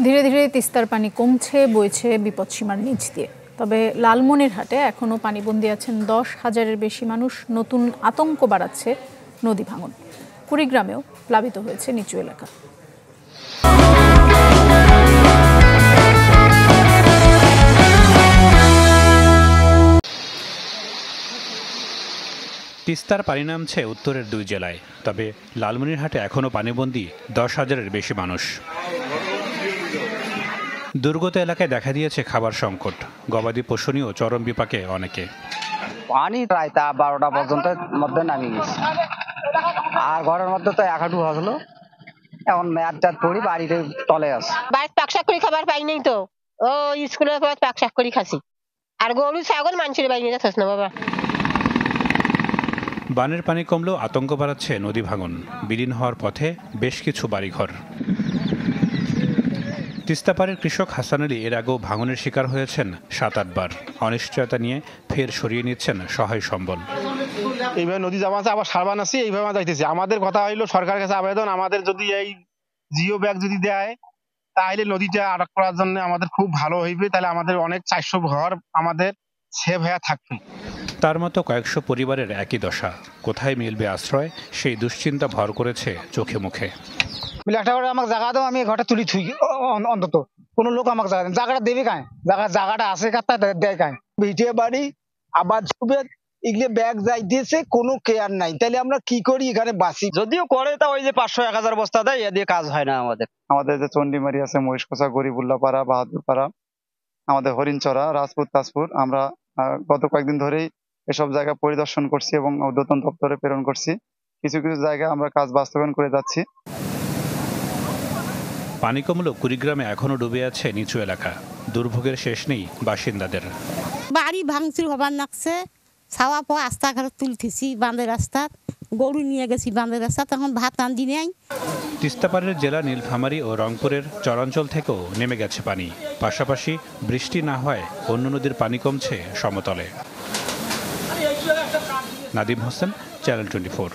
ধীরে ধীরে তিস্তার পানি কমছে, বইছে বিপদসীমার নিচ দিয়ে। তবে লালমনিরহাটে এখনও পানিবন্দী আছেন 10,000-এর বেশি মানুষ। নতুন আতঙ্ক বাড়াচ্ছে নদী ভাঙন। কুড়িগ্রামেও প্লাবিত হয়েছে নিচু এলাকা। তিস্তার পানি নামছে উত্তরের 2 জেলায়, তবে লালমনিরহাটে এখনও পানিবন্দী 10,000-এর বেশি মানুষ। দুর্গত এলাকায় দেখা দিয়েছে খাবার সংকট, গবাদি পশু নিয়েও চরম বিপাকে অনেকে। পানি প্রায় 12টা পর্যন্ত মধ্যে নামে গেছে, আর ঘরের মধ্যে তো 1 হাঁটু হলো। এখন ম্যাট পড়ি বাড়িতে তলে আছে। বাড়িতে পাকশাক করে খাবার পাই নাই তো, ও স্কুলের পর পাকশাক করে খাসি। আর গরু ছাগল মানুষের বাড়ি নিয়ে যাচ্ছিস না বাবা। বানের পানি কমলেও আতঙ্ক বাড়াচ্ছে নদী ভাঙন। বিলীন হওয়ার পথে বেশ কিছু বাড়িঘর। তিস্তাপাড়ের কৃষক হাসান আলী এর আগেও ভাঙনের শিকার হয়েছেন 7-8 বার। অনিশ্চয়তা নিয়ে ফের সরিয়ে নিচ্ছেন সহায় সম্বল। এইভাবে নদী জমা আছে, আবার সারবান আছে, এইভাবে যাইতেছে। আমাদের কথা হইলো সরকারের কাছে আবেদন, আমাদের যদি এই জিও ব্যাগ যদি দেয় তাহলে নদীটা আটক করার জন্য আমাদের খুব ভালো হইবে। তাহলে আমাদের অনেক 400 ঘর আমাদের সেভ হয়ে থাকবে। তার মতো কয়েকশো পরিবারের একই দশা। কোথায় মিলবে আশ্রয়, সেই দুশ্চিন্তা ভর করেছে চোখে মুখে। একটা করে আমাকে জায়গা দাও, আমি ঘরটা তুলি থুই, অন্তত কোনো লোক আমাকে জায়গাটা দেবে কায়, জায়গাটা আছে কাতা দেয় কায়। ভিটে বাড়ি আবার এগুলো ব্যাগ যাইতেছে, কোনো কেয়ার নাই। তাহলে আমরা কি করি এখানে বাসি? যদিও করে তা ওই যে 500-1000 বস্তা দেয়, এ দিয়ে কাজ হয় না আমাদের যে চন্ডিমারি আছে, মহিষকোচা, গরিবুল্লাহ পাড়া, বাহাদুর পাড়া, আমাদের হরিণচড়া, রাজপুর, তাজপুর, আমরা গত কয়েকদিন ধরেই এসব জায়গা পরিদর্শন করছি এবং ঊর্ধ্বতন দপ্তরে প্রেরণ করছি। কিছু কিছু জায়গায় আমরা কাজ বাস্তবায়ন করে যাচ্ছি। পানি কমলেও কুড়িগ্রামে এখনও ডুবে আছে নিচু এলাকা। দুর্ভোগের শেষ নেই বাসিন্দাদের। বাড়ি ভাঙচুর হবার নাকছে, ছাওয়া পো রাস্তাঘাট তুলতেছি, বাঁধের রাস্তা, গরু নিয়ে গেছি বাঁধের রাস্তা, তখন ভাত আনদি নেই। তিস্তাপাড়ের জেলা নীলফামারী ও রংপুরের চরাঞ্চল থেকেও নেমে গেছে পানি। পাশাপাশি বৃষ্টি না হয় অন্য নদীর পানি কমছে সমতলে। নাদিম হোসেন, চ্যানেল 24।